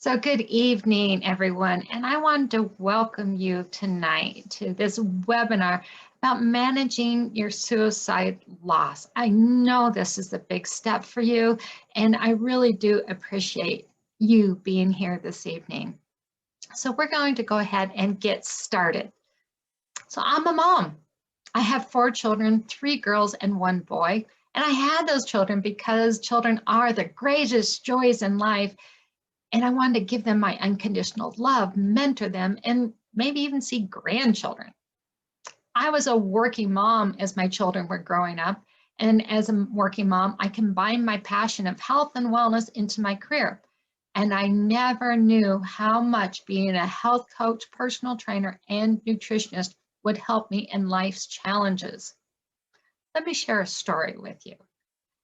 So good evening, everyone, and I wanted to welcome you tonight to this webinar about managing your suicide loss. I know this is a big step for you, and I really do appreciate you being here this evening. So we're going to go ahead and get started. So I'm a mom. I have 4 children, 3 girls and 1 boy, and I had those children because children are the greatest joys in life. And I wanted to give them my unconditional love, mentor them, and maybe even see grandchildren. I was a working mom as my children were growing up. And as a working mom, I combined my passion of health and wellness into my career. And I never knew how much being a health coach, personal trainer, and nutritionist would help me in life's challenges. Let me share a story with you.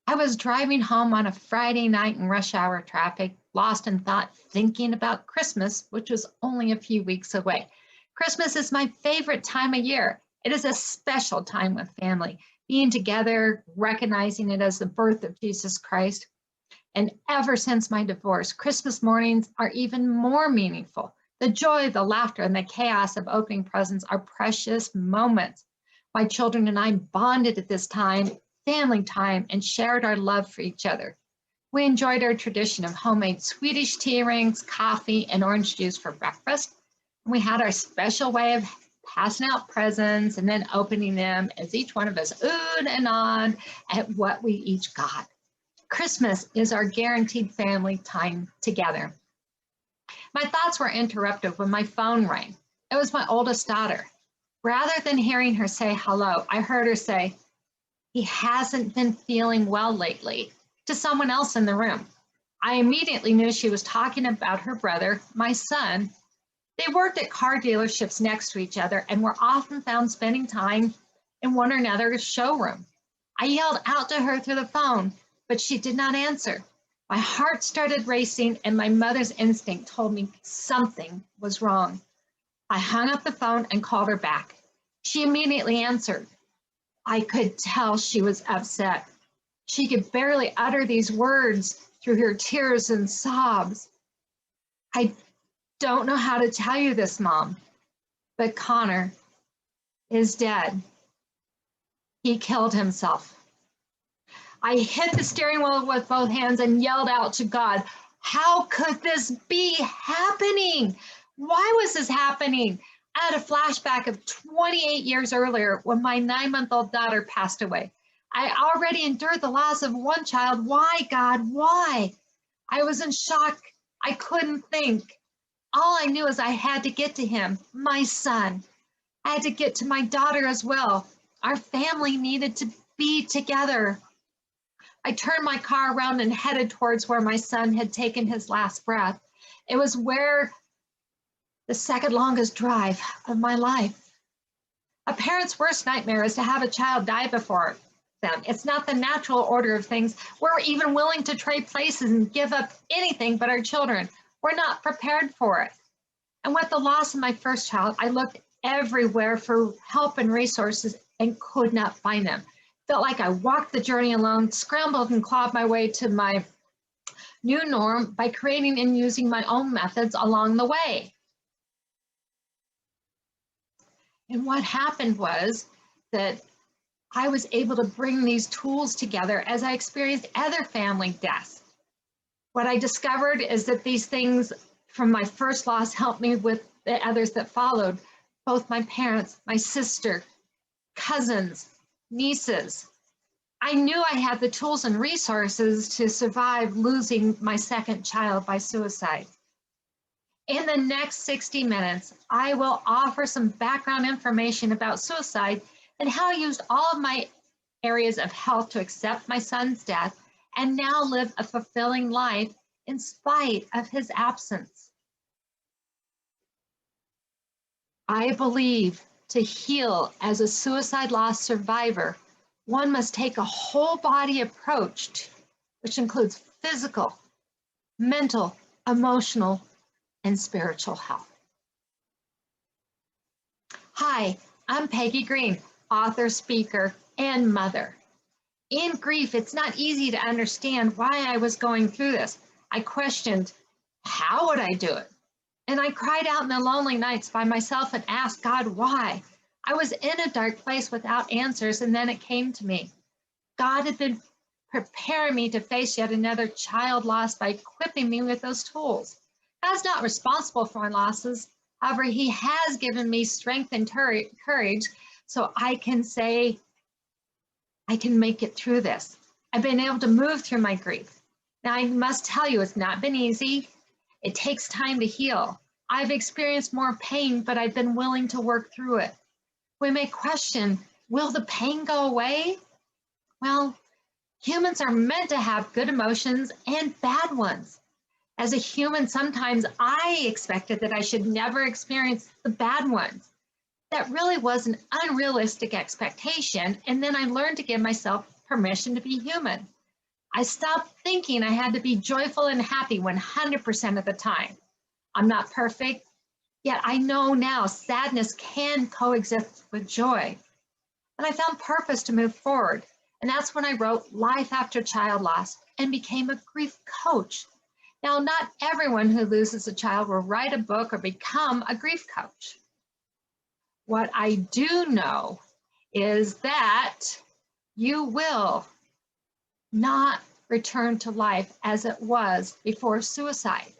I was driving home on a Friday night in rush hour traffic, lost in thought, thinking about Christmas, which was only a few weeks away. Christmas is my favorite time of year. It is a special time with family, being together, recognizing it as the birth of Jesus Christ. And ever since my divorce, Christmas mornings are even more meaningful. The joy, the laughter, and the chaos of opening presents are precious moments. My children and I bonded at this time, family time, and shared our love for each other. We enjoyed our tradition of homemade Swedish tea rings, coffee, and orange juice for breakfast. We had our special way of passing out presents and then opening them as each one of us oohed and awed at what we each got. Christmas is our guaranteed family time together. My thoughts were interrupted when my phone rang. It was my oldest daughter. Rather than hearing her say hello, I heard her say, "He hasn't been feeling well lately," to someone else in the room. I immediately knew she was talking about her brother, my son. They worked at car dealerships next to each other and were often found spending time in one another's showroom. I yelled out to her through the phone, but she did not answer. My heart started racing and my mother's instinct told me something was wrong. I hung up the phone and called her back. She immediately answered. I could tell she was upset. She could barely utter these words through her tears and sobs. "I don't know how to tell you this, Mom, but Connor is dead. He killed himself." I hit the steering wheel with both hands and yelled out to God, "How could this be happening? Why was this happening?" I had a flashback of 28 years earlier when my 9-month-old daughter passed away. I already endured the loss of 1 child. Why, God, why? I was in shock. I couldn't think. All I knew is I had to get to him, my son. I had to get to my daughter as well. Our family needed to be together. I turned my car around and headed towards where my son had taken his last breath. It was where the second longest drive of my life. A parent's worst nightmare is to have a child die before them. It's not the natural order of things. We're even willing to trade places and give up anything but our children. We're not prepared for it. And with the loss of my first child, I looked everywhere for help and resources and could not find them. Felt like I walked the journey alone, scrambled and clawed my way to my new norm by creating and using my own methods along the way. And what happened was that I was able to bring these tools together as I experienced other family deaths. What I discovered is that these things from my first loss helped me with the others that followed, both my parents, my sister, cousins, nieces. I knew I had the tools and resources to survive losing my second child by suicide. In the next 60 minutes, I will offer some background information about suicide and how I used all of my areas of health to accept my son's death and now live a fulfilling life in spite of his absence. I believe to heal as a suicide loss survivor, one must take a whole body approach, which includes physical, mental, emotional, and spiritual health. Hi, I'm Peggy Green, author, speaker, and mother. In grief, it's not easy to understand why I was going through this. I questioned, How would I do it? And I cried out in the lonely nights by myself and asked God why. I was in a dark place without answers, and then it came to me. God had been preparing me to face yet another child loss by equipping me with those tools. God's not responsible for my losses. However, He has given me strength and courage so I can say, I can make it through this. I've been able to move through my grief. Now, I must tell you, it's not been easy. It takes time to heal. I've experienced more pain, but I've been willing to work through it. We may question, will the pain go away? Well, humans are meant to have good emotions and bad ones. As a human, sometimes I expected that I should never experience the bad ones. That really was an unrealistic expectation, and then I learned to give myself permission to be human. I stopped thinking I had to be joyful and happy 100% of the time. I'm not perfect, yet I know now sadness can coexist with joy. And I found purpose to move forward. And that's when I wrote Life After Child Loss and became a grief coach. Now, not everyone who loses a child will write a book or become a grief coach. What I do know is that you will not return to life as it was before suicide.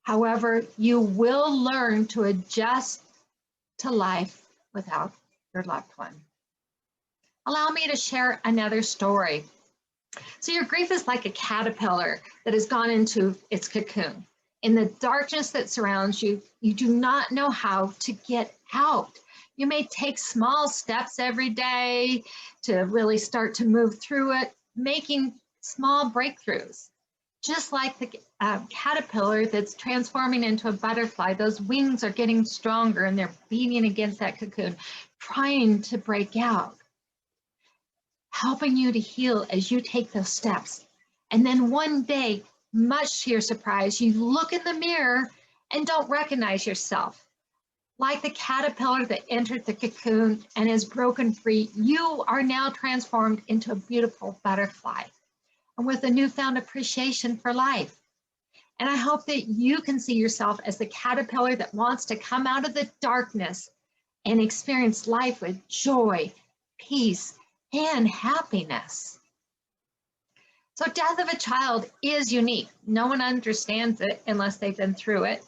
However, you will learn to adjust to life without your loved one. Allow me to share another story. So your grief is like a caterpillar that has gone into its cocoon. In the darkness that surrounds you, you do not know how to get out. You may take small steps every day to really start to move through it, making small breakthroughs. Just like the caterpillar that's transforming into a butterfly, those wings are getting stronger and they're beating against that cocoon, trying to break out, helping you to heal as you take those steps. And then one day, much to your surprise, you look in the mirror and don't recognize yourself. Like the caterpillar that entered the cocoon and is broken free, you are now transformed into a beautiful butterfly and with a newfound appreciation for life. And I hope that you can see yourself as the caterpillar that wants to come out of the darkness and experience life with joy, peace, and happiness. So death of a child is unique. No one understands it unless they've been through it.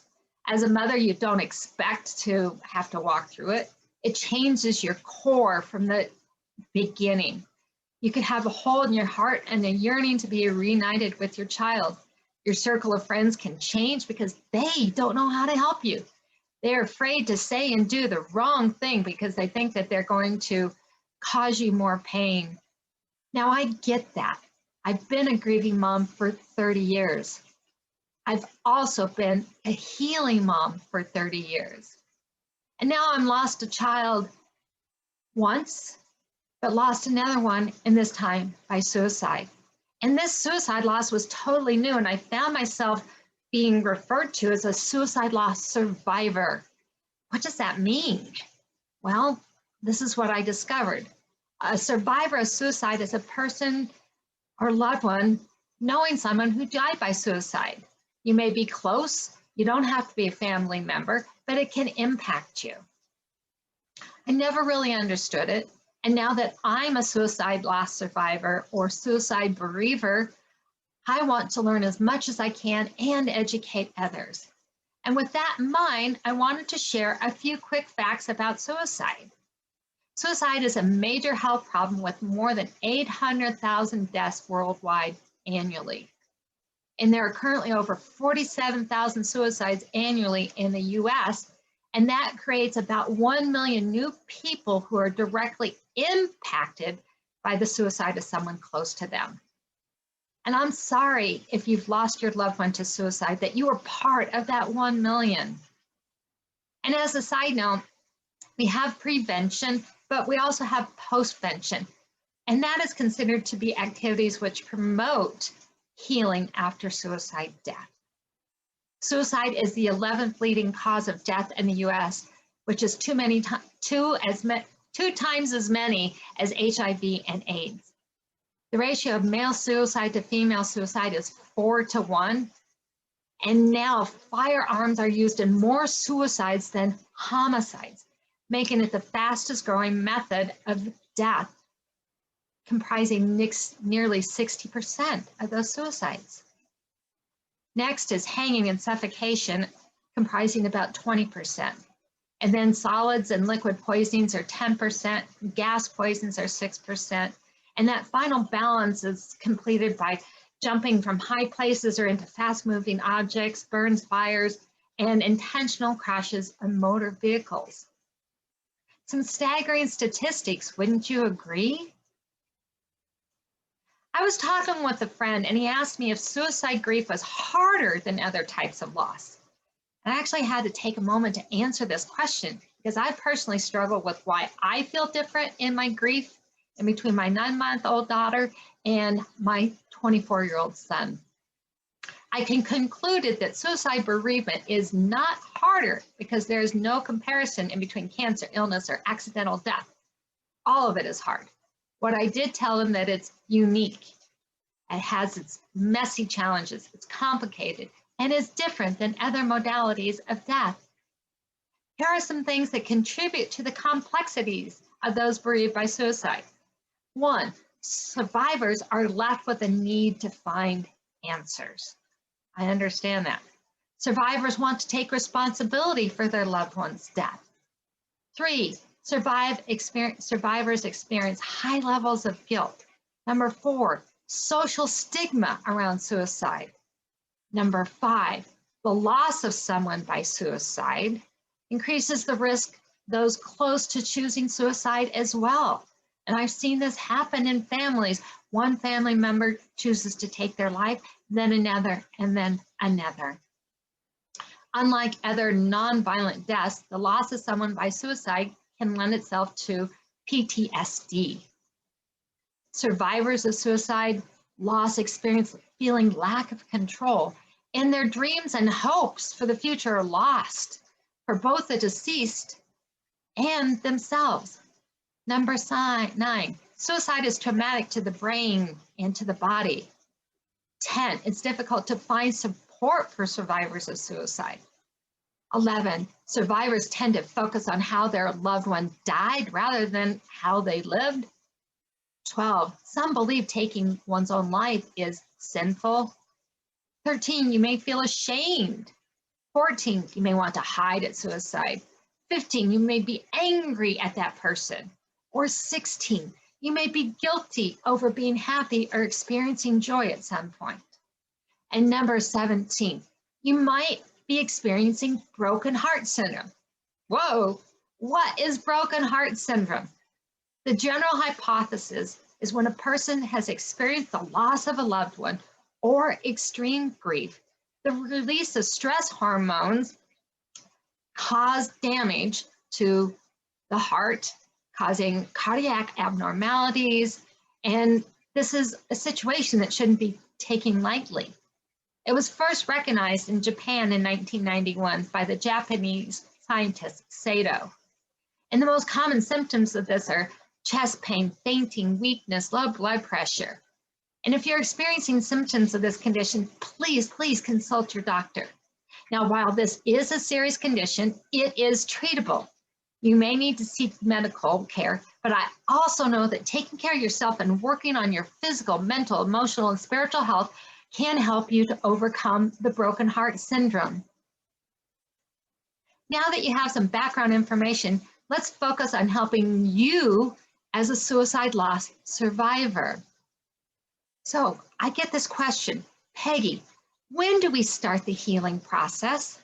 As a mother, you don't expect to have to walk through it. It changes your core from the beginning. You could have a hole in your heart and a yearning to be reunited with your child. Your circle of friends can change because they don't know how to help you. They're afraid to say and do the wrong thing because they think that they're going to cause you more pain. Now, I get that. I've been a grieving mom for 30 years. I've also been a healing mom for 30 years. And now I'm lost a child once, but lost another one, and this time by suicide. And this suicide loss was totally new, and I found myself being referred to as a suicide loss survivor. What does that mean? Well, this is what I discovered. A survivor of suicide is a person or loved one knowing someone who died by suicide. You may be close, you don't have to be a family member, but it can impact you. I never really understood it. And now that I'm a suicide loss survivor or suicide bereaver, I want to learn as much as I can and educate others. And with that in mind, I wanted to share a few quick facts about suicide. Suicide is a major health problem with more than 800,000 deaths worldwide annually. And there are currently over 47,000 suicides annually in the US, and that creates about 1 million new people who are directly impacted by the suicide of someone close to them. And I'm sorry if you've lost your loved one to suicide, that you are part of that 1 million. And as a side note, we have prevention, but we also have postvention. And that is considered to be activities which promote healing after suicide death. Suicide is the 11th leading cause of death in the US, which is two times as many as HIV and AIDS. The ratio of male suicide to female suicide is 4 to 1. And now firearms are used in more suicides than homicides, making it the fastest growing method of death, comprising nearly 60% of those suicides. Next is hanging and suffocation, comprising about 20%. And then solids and liquid poisonings are 10%, gas poisons are 6%. And that final balance is completed by jumping from high places or into fast-moving objects, burns, fires, and intentional crashes of motor vehicles. Some staggering statistics, wouldn't you agree? I was talking with a friend and he asked me if suicide grief was harder than other types of loss. And I actually had to take a moment to answer this question because I personally struggle with why I feel different in my grief in between my 9-month-old daughter and my 24-year-old son. I can conclude that suicide bereavement is not harder because there is no comparison in between cancer, illness, or accidental death. All of it is hard. What I did tell him that it's unique. It has its messy challenges, it's complicated, and is different than other modalities of death. Here are some things that contribute to the complexities of those bereaved by suicide. 1, survivors are left with a need to find answers. I understand that. Survivors want to take responsibility for their loved one's death. 3, survivors experience high levels of guilt. Number 4, social stigma around suicide. Number 5, the loss of someone by suicide increases the risk those close to choosing suicide as well. And I've seen this happen in families. One family member chooses to take their life, then another, and then another. Unlike other non-violent deaths, the loss of someone by suicide can lend itself to PTSD. Survivors of suicide loss experience feeling lack of control, and their dreams and hopes for the future are lost for both the deceased and themselves. Number 9, suicide is traumatic to the brain and to the body. 10, it's difficult to find support for survivors of suicide. 11, survivors tend to focus on how their loved one died rather than how they lived. 12, some believe taking one's own life is sinful. 13, you may feel ashamed. 14, you may want to hide at suicide. 15, you may be angry at that person. Or 16, you may be guilty over being happy or experiencing joy at some point. And number 17, you might be experiencing broken heart syndrome. Whoa, what is broken heart syndrome? The general hypothesis is when a person has experienced the loss of a loved one or extreme grief, the release of stress hormones cause damage to the heart, causing cardiac abnormalities, and this is a situation that shouldn't be taken lightly. It was first recognized in Japan in 1991 by the Japanese scientist Sato. And the most common symptoms of this are chest pain, fainting, weakness, low blood pressure. And if you're experiencing symptoms of this condition, please consult your doctor. Now, while this is a serious condition, it is treatable. You may need to seek medical care, but I also know that taking care of yourself and working on your physical, mental, emotional, and spiritual health can help you to overcome the broken heart syndrome. Now that you have some background information, let's focus on helping you as a suicide loss survivor. So I get this question, Peggy, when do we start the healing process?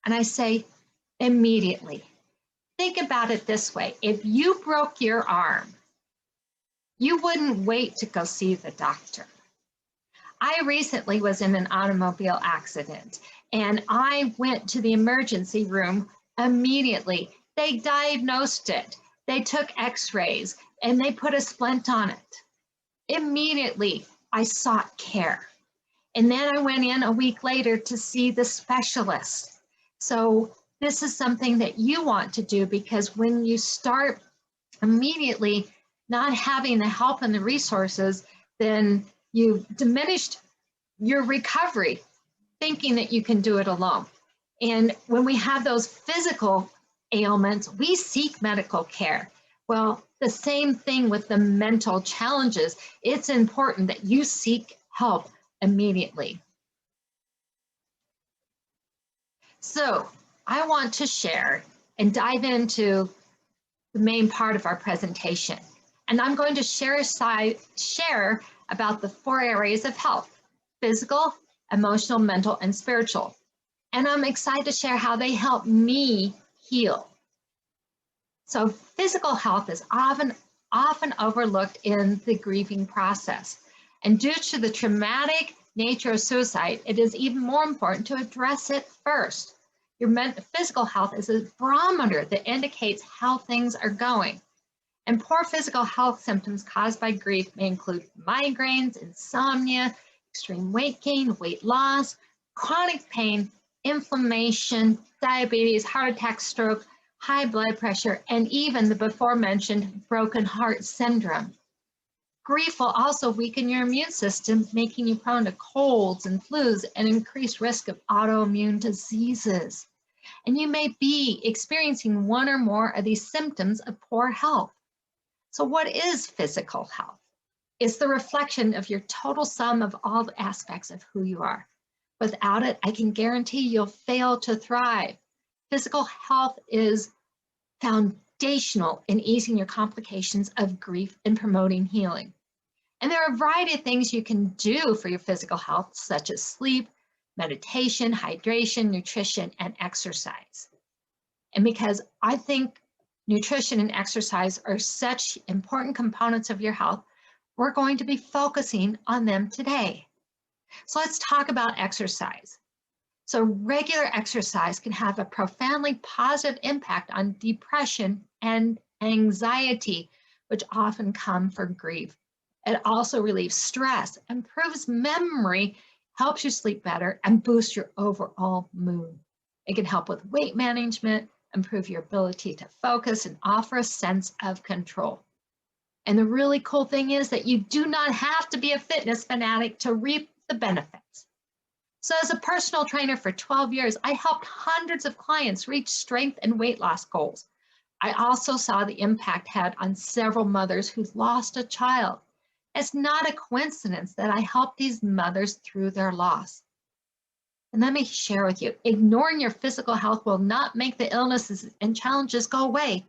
And I say, immediately. Think about it this way. If you broke your arm, you wouldn't wait to go see the doctor. I recently was in an automobile accident and I went to the emergency room immediately. They diagnosed it. They took x-rays and they put a splint on it. Immediately, I sought care. And then I went in a week later to see the specialist. So this is something that you want to do, because when you start immediately not having the help and the resources, then you've diminished your recovery. thinking that you can do it alone. And when we have those physical ailments, we seek medical care. Well, the same thing with the mental challenges. It's important that you seek help immediately. So I want to share and dive into the main part of our presentation. And I'm going to share about the 4 areas of health: physical, emotional, mental, and spiritual. And I'm excited to share how they help me heal. So physical health is often overlooked in the grieving process. And due to the traumatic nature of suicide, it is even more important to address it first. Your physical health is a barometer that indicates how things are going. And poor physical health symptoms caused by grief may include migraines, insomnia, extreme weight gain, weight loss, chronic pain, inflammation, diabetes, heart attack, stroke, high blood pressure, and even the before mentioned broken heart syndrome. Grief will also weaken your immune system, making you prone to colds and flus and increased risk of autoimmune diseases. And you may be experiencing one or more of these symptoms of poor health. So what is physical health? It's the reflection of your total sum of all the aspects of who you are. Without it, I can guarantee you'll fail to thrive. Physical health is foundational in easing your complications of grief and promoting healing. And there are a variety of things you can do for your physical health, such as sleep, meditation, hydration, nutrition, and exercise. And because I think nutrition and exercise are such important components of your health, we're going to be focusing on them today. So let's talk about exercise. So regular exercise can have a profoundly positive impact on depression and anxiety, which often come from grief. It also relieves stress, improves memory, helps you sleep better, and boosts your overall mood. It can help with weight management, improve your ability to focus, and offer a sense of control. And the really cool thing is that you do not have to be a fitness fanatic to reap the benefits. So as a personal trainer for 12 years, I helped hundreds of clients reach strength and weight loss goals. I also saw the impact had on several mothers who lost a child. It's not a coincidence that I helped these mothers through their loss. And let me share with you, ignoring your physical health will not make the illnesses and challenges go away.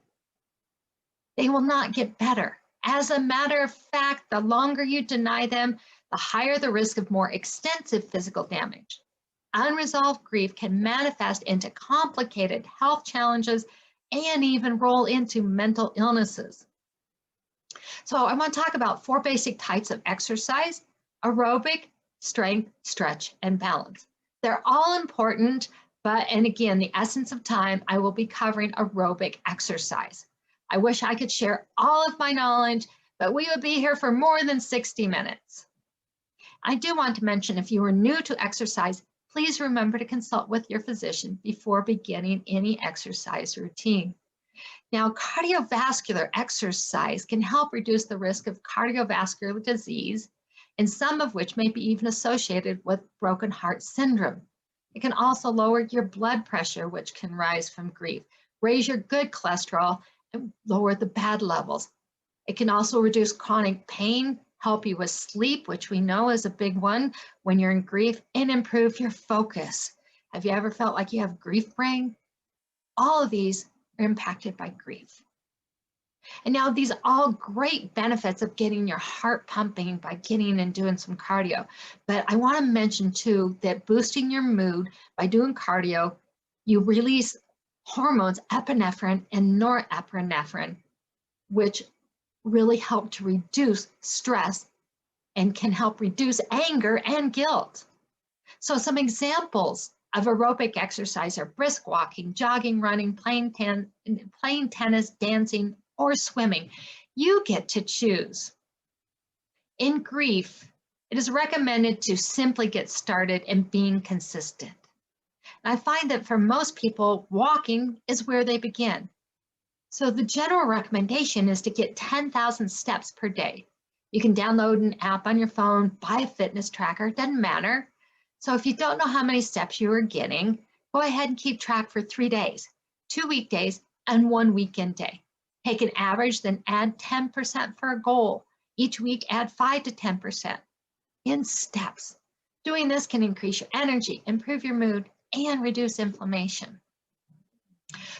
They will not get better. As a matter of fact, the longer you deny them, the higher the risk of more extensive physical damage. Unresolved grief can manifest into complicated health challenges and even roll into mental illnesses. So I want to talk about 4 basic types of exercise: aerobic, strength, stretch, and balance. They're all important, and again, the essence of time, I will be covering aerobic exercise. I wish I could share all of my knowledge, but we would be here for more than 60 minutes. I do want to mention, if you are new to exercise, please remember to consult with your physician before beginning any exercise routine. Now, cardiovascular exercise can help reduce the risk of cardiovascular disease, and some of which may be even associated with broken heart syndrome. It can also lower your blood pressure, which can rise from grief, raise your good cholesterol, and lower the bad levels. It can also reduce chronic pain, help you with sleep, which we know is a big one when you're in grief, and improve your focus. Have you ever felt like you have grief brain? All of these are impacted by grief. And now these are all great benefits of getting your heart pumping by getting and doing some cardio. But I want to mention too that boosting your mood by doing cardio, you release hormones epinephrine and norepinephrine, which really help to reduce stress and can help reduce anger and guilt. So some examples of aerobic exercise are brisk walking, jogging, running, playing tennis, dancing, or swimming. You get to choose. In grief, it is recommended to simply get started and being consistent. And I find that for most people, walking is where they begin. So the general recommendation is to get 10,000 steps per day. You can download an app on your phone, buy a fitness tracker, it doesn't matter. So if you don't know how many steps you are getting, go ahead and keep track for 3 days, 2 weekdays, and 1 weekend day. Take an average, then add 10% for a goal. Each week, add 5 to 10% in steps. Doing this can increase your energy, improve your mood, and reduce inflammation.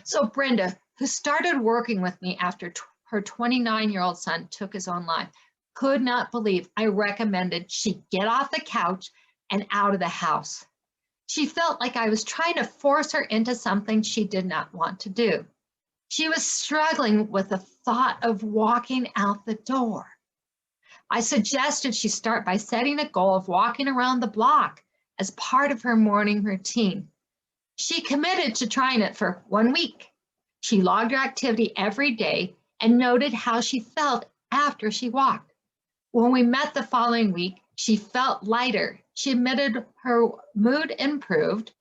So Brenda, who started working with me after her 29-year-old son took his own life, could not believe I recommended she get off the couch and out of the house. She felt like I was trying to force her into something she did not want to do. She was struggling with the thought of walking out the door. I suggested she start by setting a goal of walking around the block as part of her morning routine. She committed to trying it for 1 week. She logged her activity every day and noted how she felt after she walked. When we met the following week, she felt lighter. She admitted her mood improved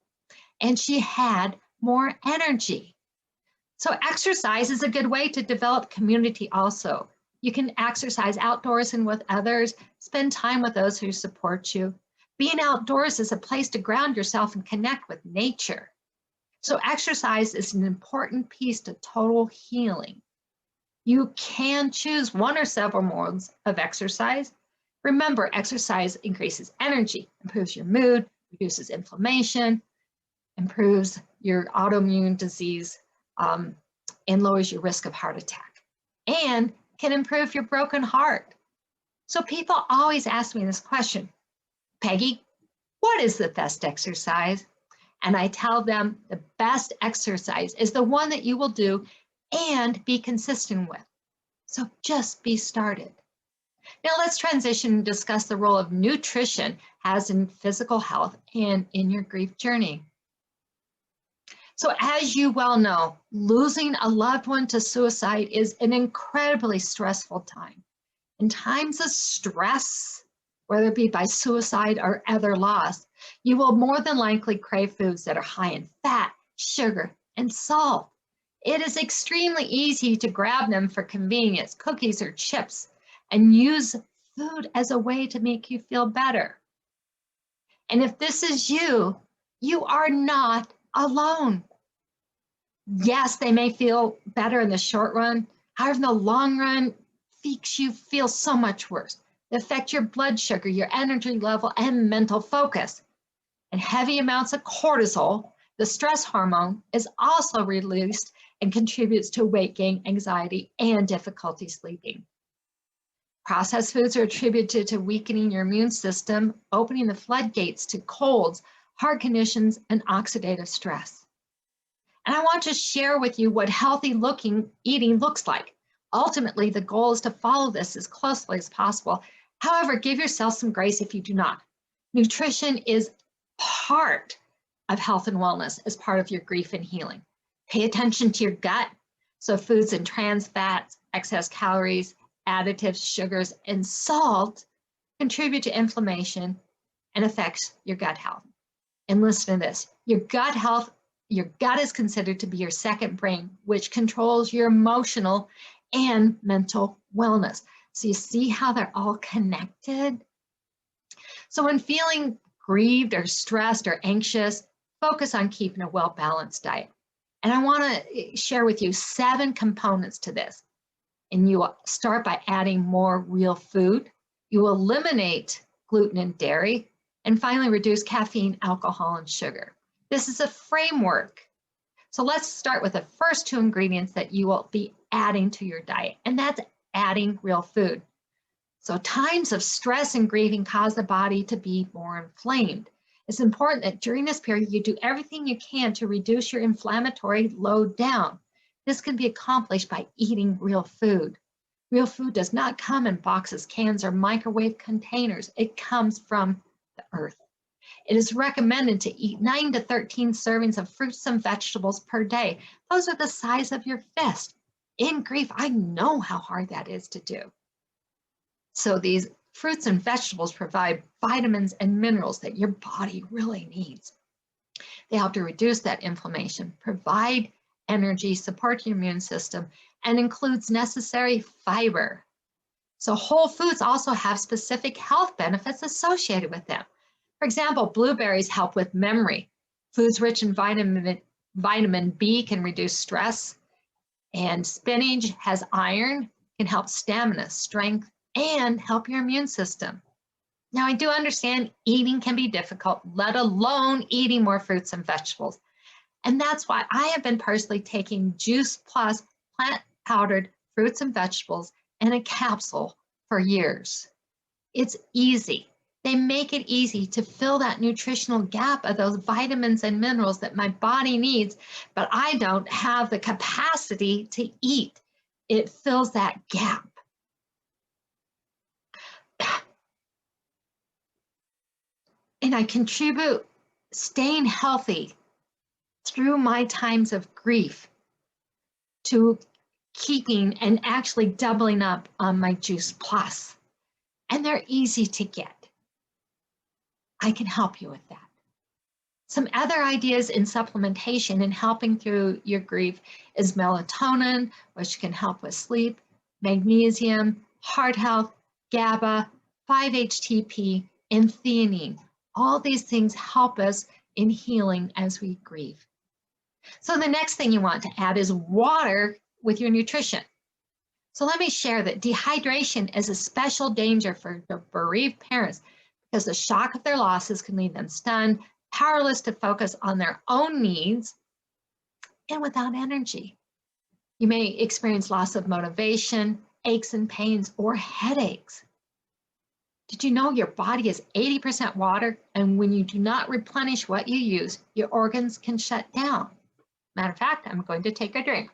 and she had more energy. So exercise is a good way to develop community also. You can exercise outdoors and with others, spend time with those who support you. Being outdoors is a place to ground yourself and connect with nature. So exercise is an important piece to total healing. You can choose one or several modes of exercise. Remember, exercise increases energy, improves your mood, reduces inflammation, improves your autoimmune disease, and lowers your risk of heart attack, and can improve your broken heart. So people always ask me this question, Peggy, what is the best exercise? And I tell them the best exercise is the one that you will do and be consistent with. So just be started. Now let's transition and discuss the role of nutrition has in physical health and in your grief journey. So as you well know, losing a loved one to suicide is an incredibly stressful time. In times of stress, whether it be by suicide or other loss, you will more than likely crave foods that are high in fat, sugar, and salt. It is extremely easy to grab them for convenience, cookies or chips, and use food as a way to make you feel better. And if this is you, you are not alone. Yes, they may feel better in the short run. However, in the long run, makes you feel so much worse. They affect your blood sugar, your energy level, and mental focus. And heavy amounts of cortisol, the stress hormone, is also released and contributes to weight gain, anxiety, and difficulty sleeping. Processed foods are attributed to weakening your immune system, opening the floodgates to colds, heart conditions, and oxidative stress. And I want to share with you what healthy eating looks like. Ultimately, the goal is to follow this as closely as possible. However, give yourself some grace if you do not. Nutrition is part of health and wellness as part of your grief and healing. Pay attention to your gut. So foods and trans fats, excess calories, additives, sugars, and salt contribute to inflammation and affects your gut health. And listen to this, your gut is considered to be your second brain, which controls your emotional and mental wellness. So you see how they're all connected? So when feeling grieved or stressed or anxious, focus on keeping a well-balanced diet. And I want to share with you 7 components to this. And you will start by adding more real food. You will eliminate gluten and dairy, and finally reduce caffeine, alcohol, and sugar. This is a framework. So let's start with the first 2 ingredients that you will be adding to your diet, and that's adding real food. So times of stress and grieving cause the body to be more inflamed. It's important that during this period, you do everything you can to reduce your inflammatory load down. This can be accomplished by eating real food. Real food does not come in boxes, cans, or microwave containers. It comes from the earth. It is recommended to eat 9 to 13 servings of fruits and vegetables per day. Those are the size of your fist. In grief, I know how hard that is to do. So these fruits and vegetables provide vitamins and minerals that your body really needs. They help to reduce that inflammation, provide energy, support your immune system, and includes necessary fiber. So whole foods also have specific health benefits associated with them. For example, blueberries help with memory. Foods rich in vitamin B can reduce stress, and spinach has iron, can help stamina, strength, and help your immune system. Now, I do understand eating can be difficult, let alone eating more fruits and vegetables. And that's why I have been personally taking Juice Plus plant powdered fruits and vegetables in a capsule for years. It's easy. They make it easy to fill that nutritional gap of those vitamins and minerals that my body needs, but I don't have the capacity to eat. It fills that gap. And I contribute staying healthy through my times of grief to keeping and actually doubling up on my Juice Plus. And they're easy to get. I can help you with that. Some other ideas in supplementation and helping through your grief is melatonin, which can help with sleep, magnesium, heart health, GABA, 5-HTP, and theanine. All these things help us in healing as we grieve. So the next thing you want to add is water with your nutrition. So let me share that dehydration is a special danger for the bereaved parents because the shock of their losses can leave them stunned, powerless to focus on their own needs, and without energy. You may experience loss of motivation, aches and pains, or headaches. Did you know your body is 80% water, and when you do not replenish what you use, your organs can shut down? Matter of fact, I'm going to take a drink.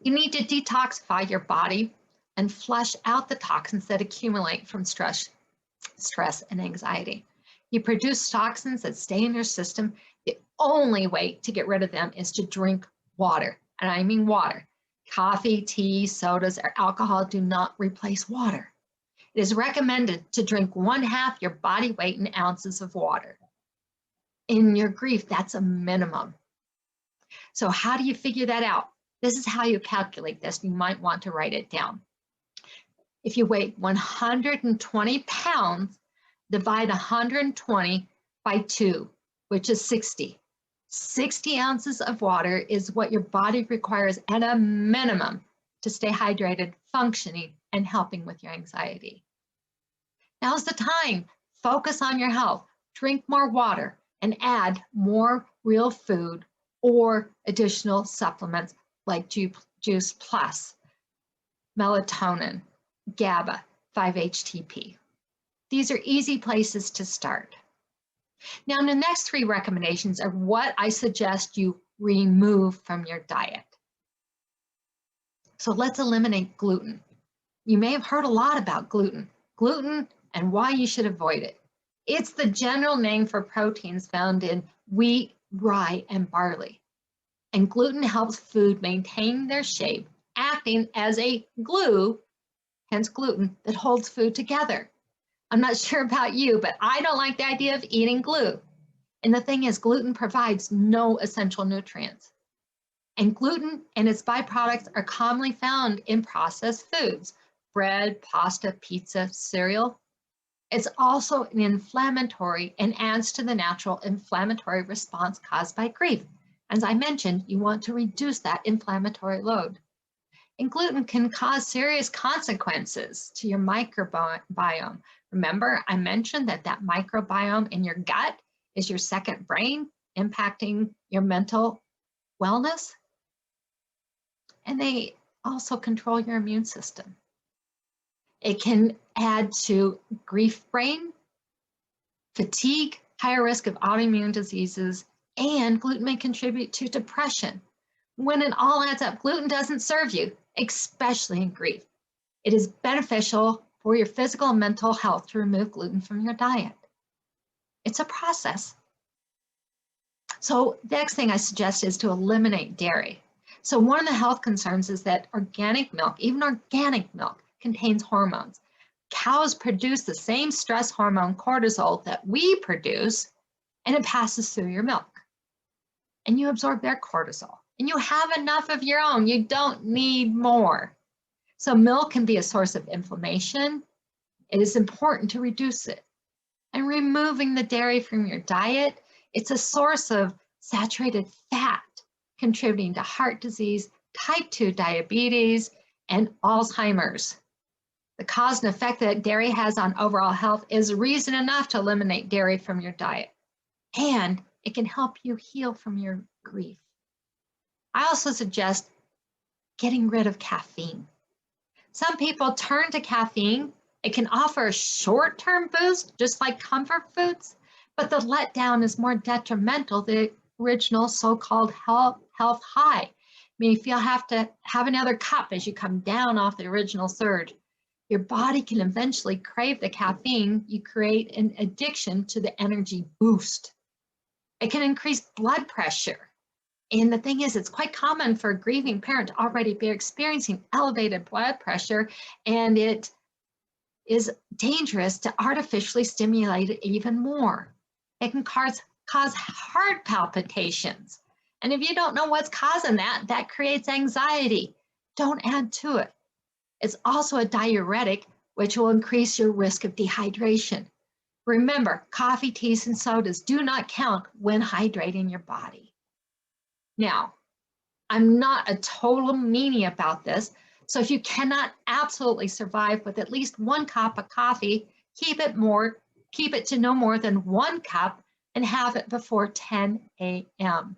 You need to detoxify your body and flush out the toxins that accumulate from stress and anxiety. You produce toxins that stay in your system. The only way to get rid of them is to drink water, and I mean water. Coffee, tea, sodas, or alcohol do not replace water. It is recommended to drink 1/2 your body weight in ounces of water. In your grief, that's a minimum. So how do you figure that out? This is how you calculate this. You might want to write it down. If you weigh 120 pounds, divide 120 by 2, which is 60. 60 ounces of water is what your body requires at a minimum to stay hydrated, functioning, and helping with your anxiety. Now's the time. Focus on your health. Drink more water and add more real food or additional supplements like Juice Plus, melatonin, GABA, 5-HTP. These are easy places to start. Now, the next 3 recommendations are what I suggest you remove from your diet. So let's eliminate gluten. You may have heard a lot about gluten and why you should avoid it. It's the general name for proteins found in wheat, rye, and barley. And gluten helps food maintain their shape, acting as a glue, hence gluten, that holds food together. I'm not sure about you, but I don't like the idea of eating glue. And the thing is, gluten provides no essential nutrients. And gluten and its byproducts are commonly found in processed foods, bread, pasta, pizza, cereal. It's also an inflammatory and adds to the natural inflammatory response caused by grief. As I mentioned, you want to reduce that inflammatory load. And gluten can cause serious consequences to your microbiome. Remember, I mentioned that microbiome in your gut is your second brain, impacting your mental wellness. And they also control your immune system. It can add to grief brain, fatigue, higher risk of autoimmune diseases, and gluten may contribute to depression. When it all adds up, gluten doesn't serve you, especially in grief. It is beneficial for your physical and mental health to remove gluten from your diet. It's a process. So the next thing I suggest is to eliminate dairy. So one of the health concerns is that organic milk, even organic milk, contains hormones. Cows produce the same stress hormone cortisol that we produce, and it passes through your milk. And you absorb their cortisol. And you have enough of your own. You don't need more. So milk can be a source of inflammation it is important to reduce it. And removing the dairy from your diet, it's a source of saturated fat, contributing to heart disease, type 2 diabetes, and Alzheimer's. The cause and effect that dairy has on overall health is reason enough to eliminate dairy from your diet. And it can help you heal from your grief. I also suggest getting rid of caffeine. Some people turn to caffeine. It can offer a short-term boost, just like comfort foods, but the letdown is more detrimental than the original so-called health high. I mean, if you have to have another cup as you come down off the original surge, your body can eventually crave the caffeine. You create an addiction to the energy boost. It can increase blood pressure. And the thing is, it's quite common for a grieving parent to already be experiencing elevated blood pressure, and it is dangerous to artificially stimulate it even more. It can cause heart palpitations. And if you don't know what's causing that, that creates anxiety. Don't add to it. It's also a diuretic, which will increase your risk of dehydration. Remember, coffee, teas, and sodas do not count when hydrating your body. Now, I'm not a total meanie about this, so if you cannot absolutely survive with at least 1 cup of coffee, keep it to no more than 1 cup and have it before 10 a.m.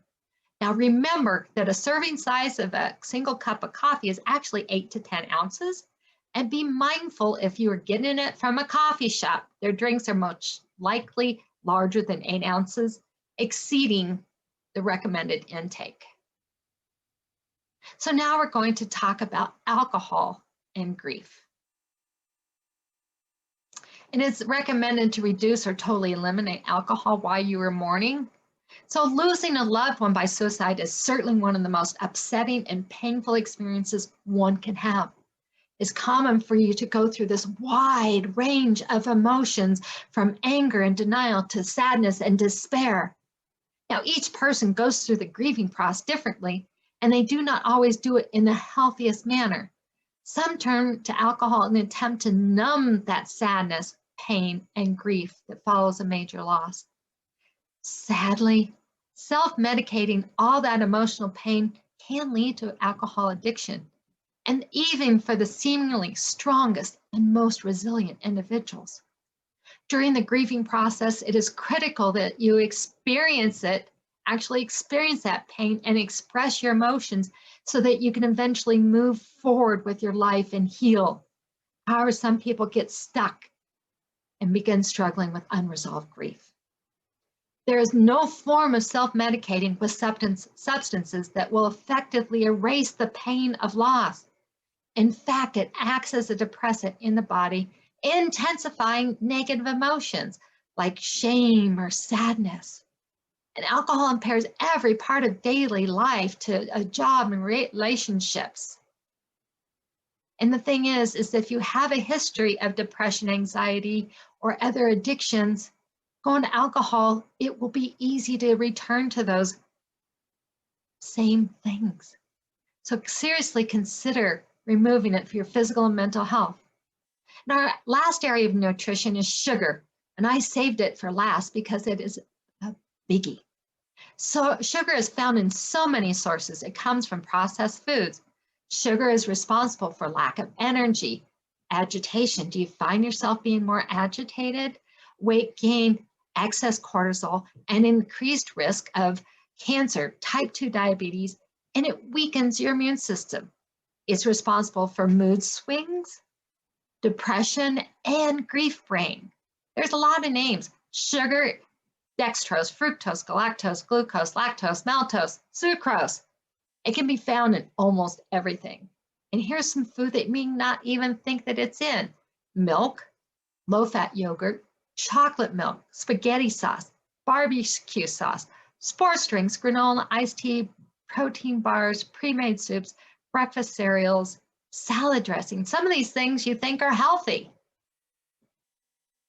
Now remember that a serving size of a single cup of coffee is actually 8 to 10 ounces, and be mindful if you are getting it from a coffee shop, their drinks are most likely larger than 8 ounces, exceeding the recommended intake. So now we're going to talk about alcohol and grief. It is recommended to reduce or totally eliminate alcohol while you are mourning. So losing a loved one by suicide is certainly one of the most upsetting and painful experiences one can have. It's common for you to go through this wide range of emotions, from anger and denial to sadness and despair. Now, each person goes through the grieving process differently, and they do not always do it in the healthiest manner. Some turn to alcohol in an attempt to numb that sadness, pain, and grief that follows a major loss. Sadly, self-medicating all that emotional pain can lead to alcohol addiction, and even for the seemingly strongest and most resilient individuals. During the grieving process, it is critical that you actually experience that pain and express your emotions so that you can eventually move forward with your life and heal. However, some people get stuck and begin struggling with unresolved grief. There is no form of self-medicating with substances that will effectively erase the pain of loss. In fact, it acts as a depressant in the body, intensifying negative emotions like shame or sadness. And alcohol impairs every part of daily life, to a job and relationships. And the thing is that if you have a history of depression, anxiety, or other addictions, going to alcohol, it will be easy to return to those same things. So seriously consider removing it for your physical and mental health. Now, our last area of nutrition is sugar, and I saved it for last because it is a biggie. So sugar is found in so many sources. It comes from processed foods. Sugar is responsible for lack of energy, agitation. Do you find yourself being more agitated? Weight gain, excess cortisol, and increased risk of cancer, type 2 diabetes, and it weakens your immune system. It's responsible for mood swings, depression, and grief brain. There's a lot of names. Sugar, dextrose, fructose, galactose, glucose, lactose, maltose, sucrose. It can be found in almost everything. And here's some food that you may not even think that it's in. Milk, low-fat yogurt, chocolate milk, spaghetti sauce, barbecue sauce, sports drinks, granola, iced tea, protein bars, pre-made soups, breakfast cereals, salad dressing. Some of these things you think are healthy.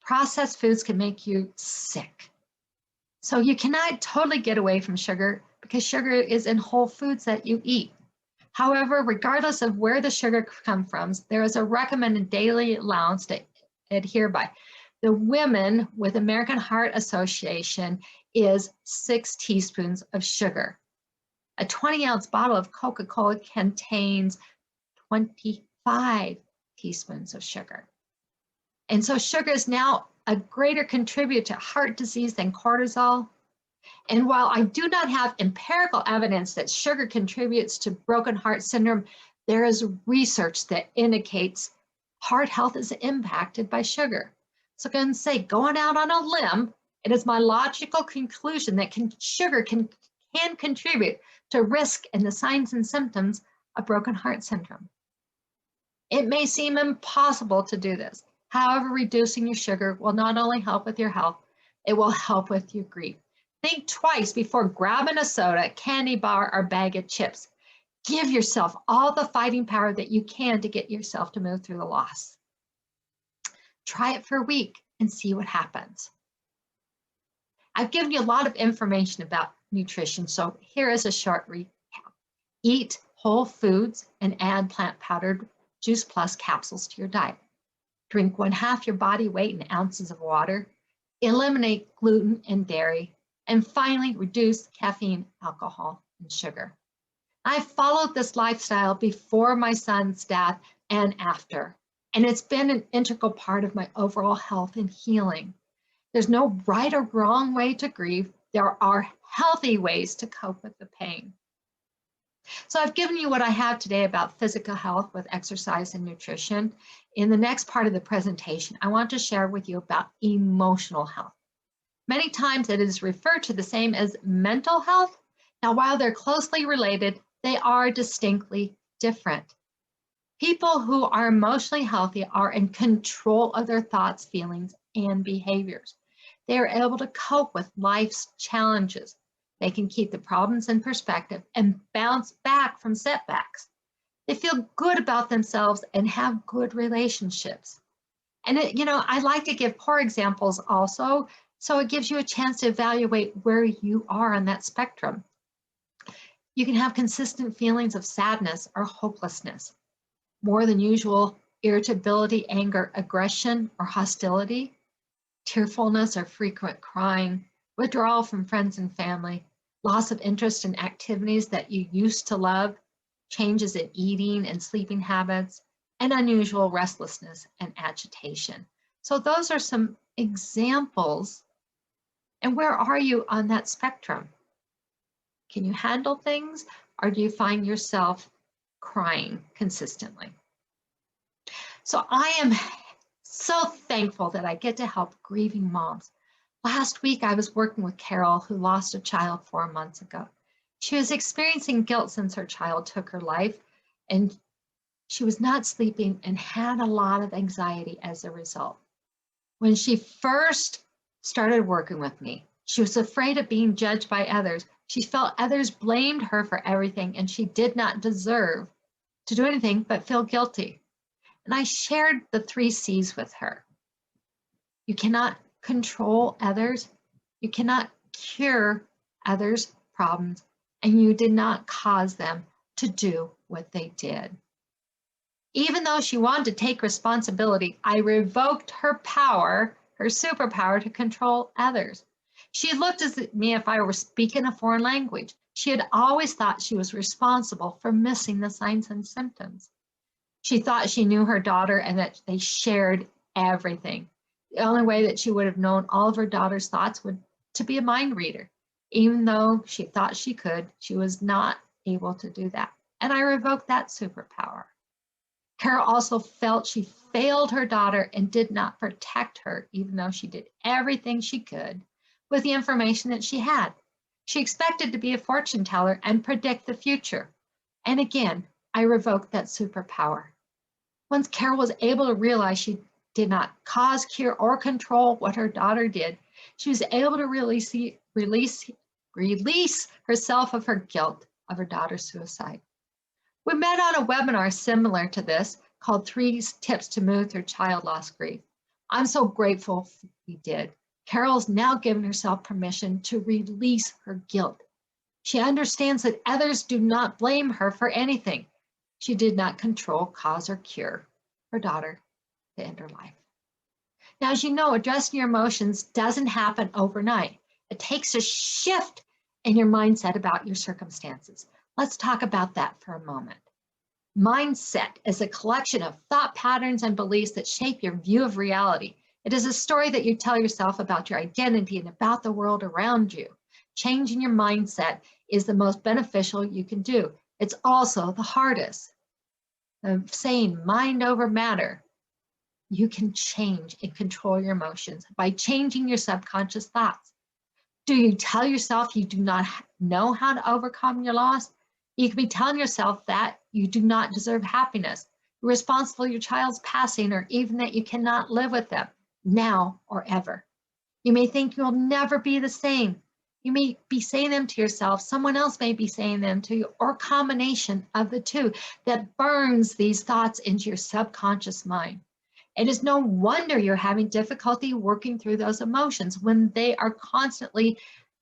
Processed foods can make you sick. So you cannot totally get away from sugar because sugar is in whole foods that you eat. However, regardless of where the sugar comes from, there is a recommended daily allowance to adhere by. The women with American Heart Association is 6 teaspoons of sugar. A 20-ounce bottle of Coca-Cola contains 25 teaspoons of sugar. And so sugar is now a greater contributor to heart disease than cortisol. And while I do not have empirical evidence that sugar contributes to broken heart syndrome, there is research that indicates heart health is impacted by sugar. So I'm going to say, going out on a limb, it is my logical conclusion that sugar can contribute to risk and the signs and symptoms of broken heart syndrome. It may seem impossible to do this. However, reducing your sugar will not only help with your health, it will help with your grief. Think twice before grabbing a soda, candy bar, or bag of chips. Give yourself all the fighting power that you can to get yourself to move through the loss. Try it for a week and see what happens. I've given you a lot of information about nutrition, so here is a short recap. Eat whole foods and add plant powdered Juice Plus capsules to your diet. Drink 1/2 your body weight in ounces of water. Eliminate gluten and dairy. And finally, reduce caffeine, alcohol, and sugar. I followed this lifestyle before my son's death and after, and it's been an integral part of my overall health and healing. There's no right or wrong way to grieve. There are healthy ways to cope with the pain. So I've given you what I have today about physical health with exercise and nutrition. In the next part of the presentation, I want to share with you about emotional health. Many times it is referred to the same as mental health. Now, while they're closely related, they are distinctly different. People who are emotionally healthy are in control of their thoughts, feelings, and behaviors. They are able to cope with life's challenges. They can keep the problems in perspective and bounce back from setbacks. They feel good about themselves and have good relationships. And I like to give poor examples also, so it gives you a chance to evaluate where you are on that spectrum. You can have consistent feelings of sadness or hopelessness, more than usual irritability, anger, aggression, or hostility, tearfulness or frequent crying, withdrawal from friends and family, loss of interest in activities that you used to love, changes in eating and sleeping habits, and unusual restlessness and agitation. So those are some examples. And where are you on that spectrum? Can you handle things, or do you find yourself crying consistently? So I am so thankful that I get to help grieving moms. Last week, I was working with Carol, who lost a child 4 months ago. She was experiencing guilt since her child took her life, and she was not sleeping and had a lot of anxiety as a result. When she first started working with me, she was afraid of being judged by others. She felt others blamed her for everything, and she did not deserve to do anything but feel guilty. And I shared the 3 C's with her. You cannot control others, you cannot cure others' problems, and you did not cause them to do what they did. Even though she wanted to take responsibility, I revoked her power, her superpower to control others. She looked at me if I were speaking a foreign language. She had always thought she was responsible for missing the signs and symptoms. She thought she knew her daughter and that they shared everything. The only way that she would have known all of her daughter's thoughts would to be a mind reader. Even though she thought she could, she was not able to do that. And I revoked that superpower. Carol also felt she failed her daughter and did not protect her, even though she did everything she could with the information that she had. She expected to be a fortune teller and predict the future. And again, I revoked that superpower. Once Carol was able to realize she did not cause, cure, or control what her daughter did, she was able to release herself of her guilt of her daughter's suicide. We met on a webinar similar to this called 3 Tips to Move Through Child Loss Grief. I'm so grateful we did. Carol's now given herself permission to release her guilt. She understands that others do not blame her for anything. She did not control, cause, or cure her daughter to end her life. Now, as you know, addressing your emotions doesn't happen overnight. It takes a shift in your mindset about your circumstances. Let's talk about that for a moment. Mindset is a collection of thought patterns and beliefs that shape your view of reality. It is a story that you tell yourself about your identity and about the world around you. Changing your mindset is the most beneficial you can do. It's also the hardest. The saying mind over matter. You can change and control your emotions by changing your subconscious thoughts. Do you tell yourself you do not know how to overcome your loss? You can be telling yourself that you do not deserve happiness, you're responsible for your child's passing, or even that you cannot live with them now or ever. You may think you'll never be the same. You may be saying them to yourself, someone else may be saying them to you, or a combination of the two that burns these thoughts into your subconscious mind. It is no wonder you're having difficulty working through those emotions when they are constantly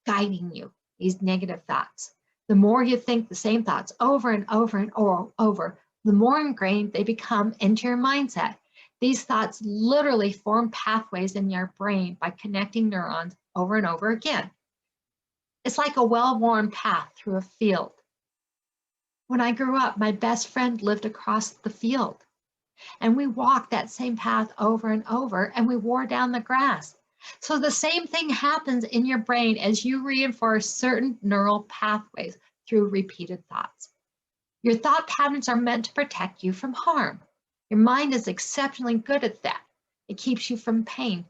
guiding you, these negative thoughts. The more you think the same thoughts over and over and over, the more ingrained they become into your mindset. These thoughts literally form pathways in your brain by connecting neurons over and over again. It's like a well-worn path through a field. When I grew up, my best friend lived across the field. And we walked that same path over and over, and we wore down the grass. So the same thing happens in your brain as you reinforce certain neural pathways through repeated thoughts. Your thought patterns are meant to protect you from harm. Your mind is exceptionally good at that. It keeps you from pain,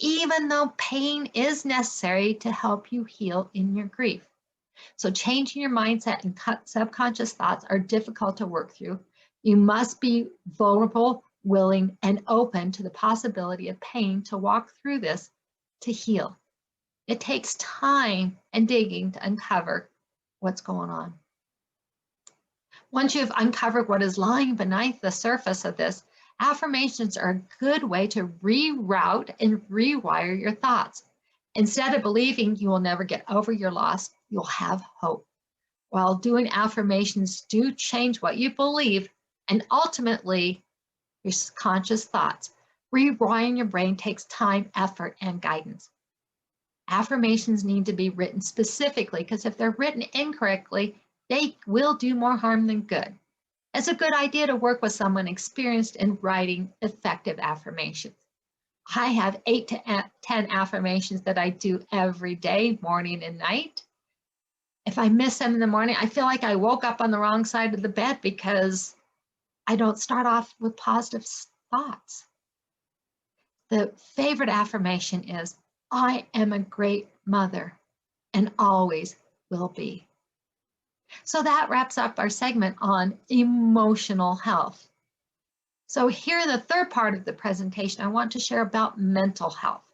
even though pain is necessary to help you heal in your grief. So changing your mindset and subconscious thoughts are difficult to work through. You must be vulnerable, willing, and open to the possibility of pain to walk through this to heal. It takes time and digging to uncover what's going on. Once you've uncovered what is lying beneath the surface of this, affirmations are a good way to reroute and rewire your thoughts. Instead of believing you will never get over your loss, you'll have hope. While doing affirmations do change what you believe, and ultimately, your conscious thoughts. Rewiring your brain takes time, effort, and guidance. Affirmations need to be written specifically because if they're written incorrectly, they will do more harm than good. It's a good idea to work with someone experienced in writing effective affirmations. I have 8 to 10 affirmations that I do every day, morning and night. If I miss them in the morning, I feel like I woke up on the wrong side of the bed because I don't start off with positive thoughts. The favorite affirmation is, I am a great mother and always will be. So that wraps up our segment on emotional health. So here, the third part of the presentation, I want to share about mental health.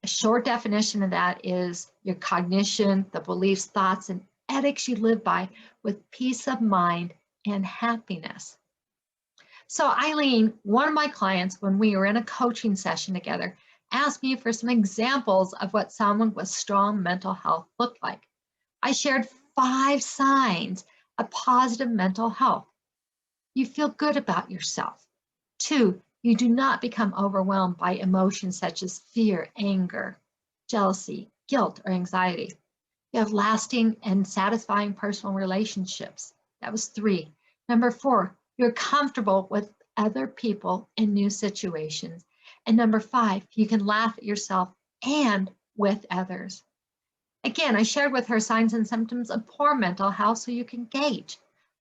A short definition of that is your cognition, the beliefs, thoughts, and ethics you live by with peace of mind and happiness. So Eileen, one of my clients, when we were in a coaching session together, asked me for some examples of what someone with strong mental health looked like. I shared 5 signs of positive mental health. You feel good about yourself. 2, you do not become overwhelmed by emotions such as fear, anger, jealousy, guilt, or anxiety. You have lasting and satisfying personal relationships. That was 3. Number 4, you're comfortable with other people in new situations. And number 5, you can laugh at yourself and with others. Again, I shared with her signs and symptoms of poor mental health so you can gauge.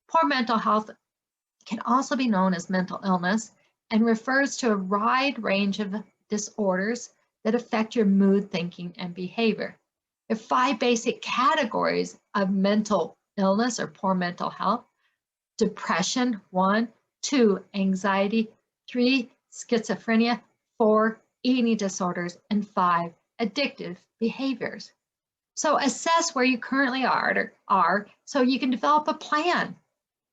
Poor mental health can also be known as mental illness and refers to a wide range of disorders that affect your mood, thinking, and behavior. There are 5 basic categories of mental illness or poor mental health. Depression, 1, 2, anxiety, 3, schizophrenia, 4, eating disorders, and 5, addictive behaviors. So assess where you currently are so you can develop a plan.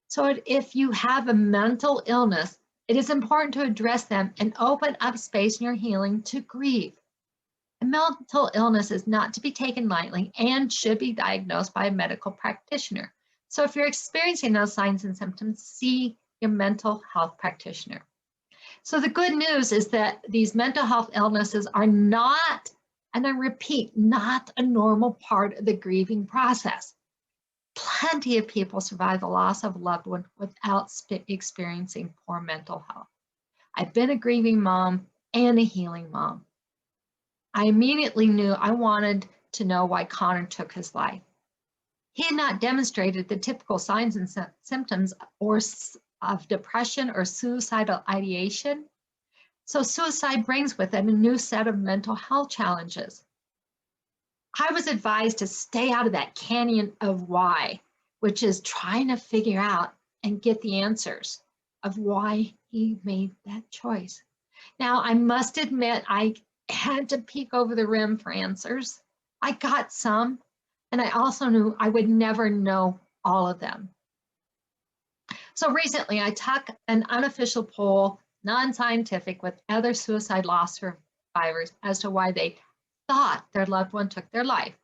So if you have a mental illness, it is important to address them and open up space in your healing to grieve. A mental illness is not to be taken lightly and should be diagnosed by a medical practitioner. So if you're experiencing those signs and symptoms, see your mental health practitioner. So the good news is that these mental health illnesses are not, and I repeat, not a normal part of the grieving process. Plenty of people survive the loss of a loved one without experiencing poor mental health. I've been a grieving mom and a healing mom. I immediately knew I wanted to know why Connor took his life. He had not demonstrated the typical signs and symptoms of depression or suicidal ideation. So suicide brings with it a new set of mental health challenges. I was advised to stay out of that canyon of why, which is trying to figure out and get the answers of why he made that choice. Now, I must admit, I had to peek over the rim for answers. I got some, and I also knew I would never know all of them. So recently, I took an unofficial poll, non-scientific, with other suicide loss survivors as to why they thought their loved one took their life.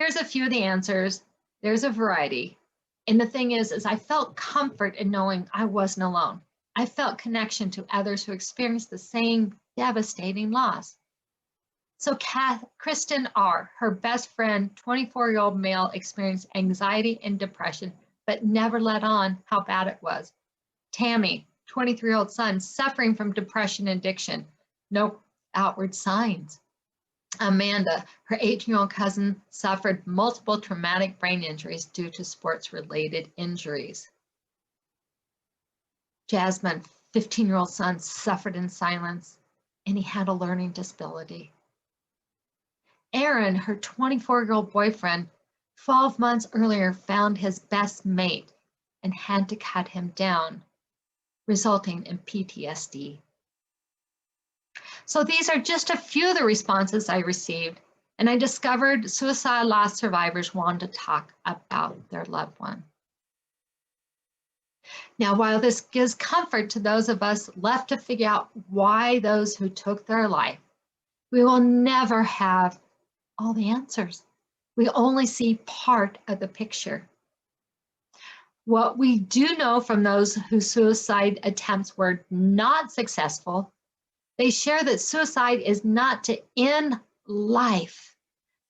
Here's a few of the answers. There's a variety. And the thing is I felt comfort in knowing I wasn't alone. I felt connection to others who experienced the same devastating loss. So Kristen R., her best friend, 24-year-old male, experienced anxiety and depression, but never let on how bad it was. Tammy, 23-year-old son, suffering from depression and addiction, no outward signs. Amanda, her 18-year-old cousin, suffered multiple traumatic brain injuries due to sports-related injuries. Jasmine, 15-year-old son, suffered in silence, and he had a learning disability. Aaron, her 24-year-old boyfriend, 12 months earlier found his best mate and had to cut him down, resulting in PTSD. So these are just a few of the responses I received, and I discovered suicide loss survivors wanted to talk about their loved one. Now, while this gives comfort to those of us left to figure out why those who took their life, we will never have all the answers. We only see part of the picture. What we do know from those whose suicide attempts were not successful, they share that suicide is not to end life,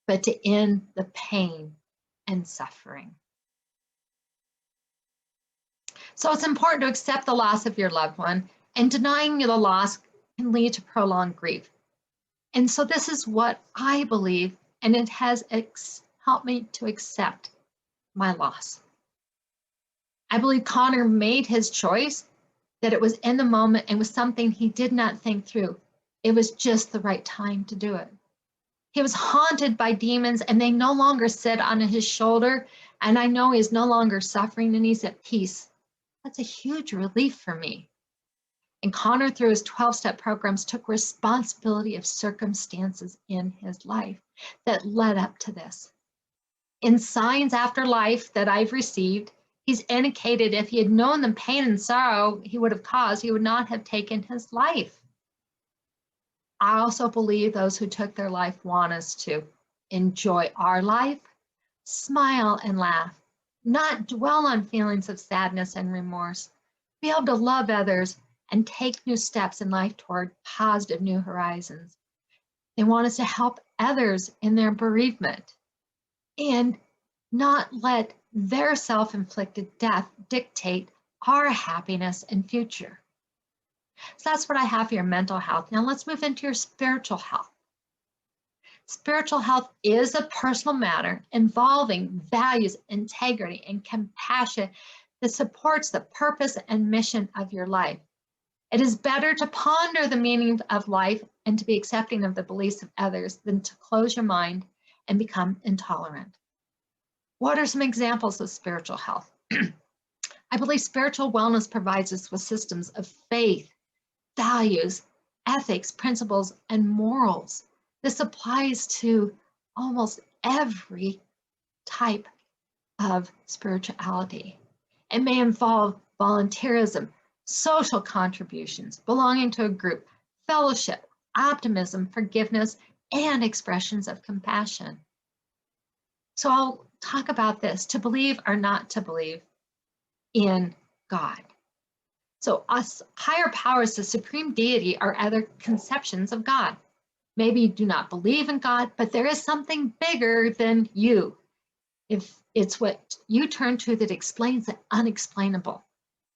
but to end the pain and suffering. So it's important to accept the loss of your loved one, and denying the loss can lead to prolonged grief. And so this is what I believe, and it has helped me to accept my loss. I believe Connor made his choice, that it was in the moment and was something he did not think through. It was just the right time to do it. He was haunted by demons and they no longer sit on his shoulder, and I know he's no longer suffering and he's at peace. That's a huge relief for me. And Connor, through his 12-step programs, took responsibility of circumstances in his life that led up to this. In Signs After Life that I've received, he's indicated if he had known the pain and sorrow he would have caused, he would not have taken his life. I also believe those who took their life want us to enjoy our life, smile and laugh, not dwell on feelings of sadness and remorse, be able to love others, and take new steps in life toward positive new horizons. They want us to help others in their bereavement and not let their self-inflicted death dictate our happiness and future. So that's what I have for your mental health. Now let's move into your spiritual health. Spiritual health is a personal matter involving values, integrity, and compassion that supports the purpose and mission of your life. It is better to ponder the meaning of life and to be accepting of the beliefs of others than to close your mind and become intolerant. What are some examples of spiritual health? I believe spiritual wellness provides us with systems of faith, values, ethics, principles, and morals. This applies to almost every type of spirituality. It may involve volunteerism, social contributions, belonging to a group, fellowship, optimism, forgiveness, and expressions of compassion. So I'll talk about this, to believe or not to believe in God. So us higher powers, the supreme deity, are other conceptions of God. Maybe you do not believe in God, but there is something bigger than you. If it's what you turn to that explains the unexplainable.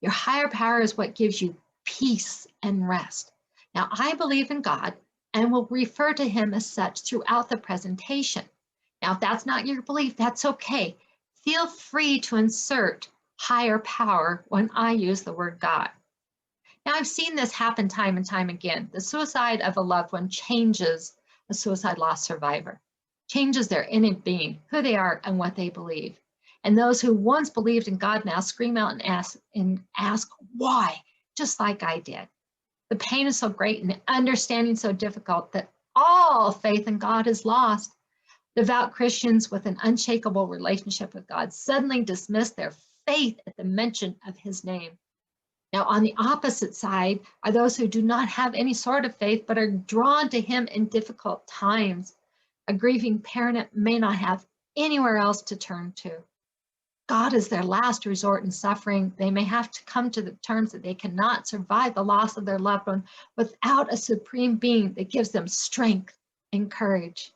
Your higher power is what gives you peace and rest. Now, I believe in God and will refer to him as such throughout the presentation. Now, if that's not your belief, that's okay. Feel free to insert higher power when I use the word God. Now, I've seen this happen time and time again. The suicide of a loved one changes a suicide loss survivor, changes their innate being, who they are, and what they believe. And those who once believed in God now scream out and ask why, just like I did. The pain is so great and the understanding so difficult that all faith in God is lost. Devout Christians with an unshakable relationship with God suddenly dismiss their faith at the mention of his name. Now, on the opposite side are those who do not have any sort of faith, but are drawn to him in difficult times. A grieving parent may not have anywhere else to turn to. God is their last resort in suffering. They may have to come to the terms that they cannot survive the loss of their loved one without a supreme being that gives them strength and courage.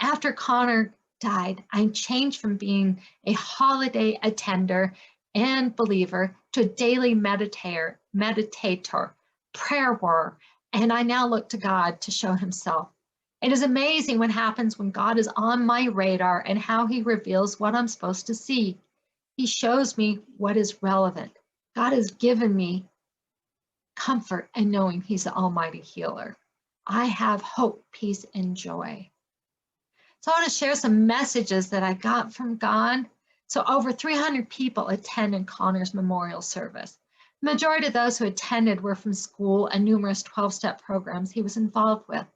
After Connor died, I changed from being a holiday attender and believer to a daily meditator, prayer warrior, and I now look to God to show himself. It is amazing what happens when God is on my radar and how he reveals what I'm supposed to see. He shows me what is relevant. God has given me comfort in knowing he's the almighty healer. I have hope, peace, and joy. So I want to share some messages that I got from God. So over 300 people attended Connor's memorial service. The majority of those who attended were from school and numerous 12-step programs he was involved with.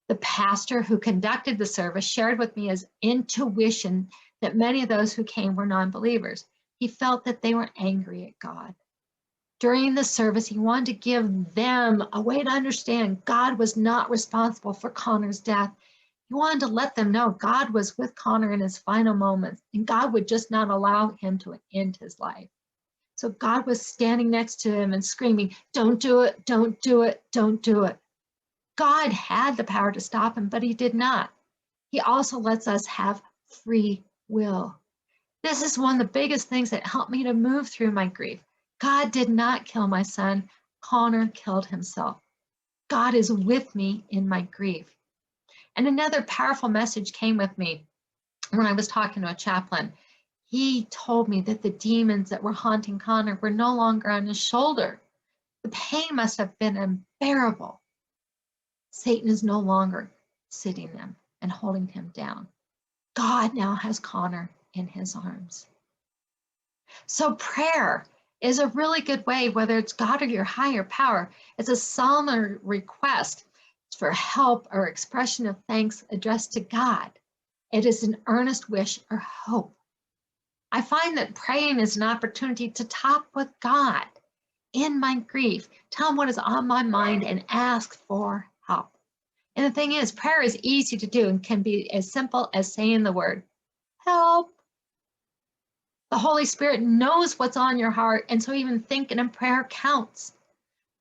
The pastor who conducted the service shared with me his intuition that many of those who came were non-believers. He felt that they were angry at God. During the service, he wanted to give them a way to understand God was not responsible for Connor's death. He wanted to let them know God was with Connor in his final moments, and God would just not allow him to end his life. So God was standing next to him and screaming, "Don't do it, don't do it, don't do it." God had the power to stop him, but he did not. He also lets us have free will. This is one of the biggest things that helped me to move through my grief. God did not kill my son. Connor killed himself. God is with me in my grief. And another powerful message came with me when I was talking to a chaplain. He told me that the demons that were haunting Connor were no longer on his shoulder. The pain must have been unbearable. Satan is no longer sitting them and holding him down. God now has Connor in his arms. So prayer is a really good way, whether it's God or your higher power. It's a solemn request for help or expression of thanks addressed to God. It is an earnest wish or hope. I find that praying is an opportunity to talk with God in my grief, tell him what is on my mind and ask for help. And the thing is, prayer is easy to do and can be as simple as saying the word, help. The Holy Spirit knows what's on your heart, and so even thinking in prayer counts.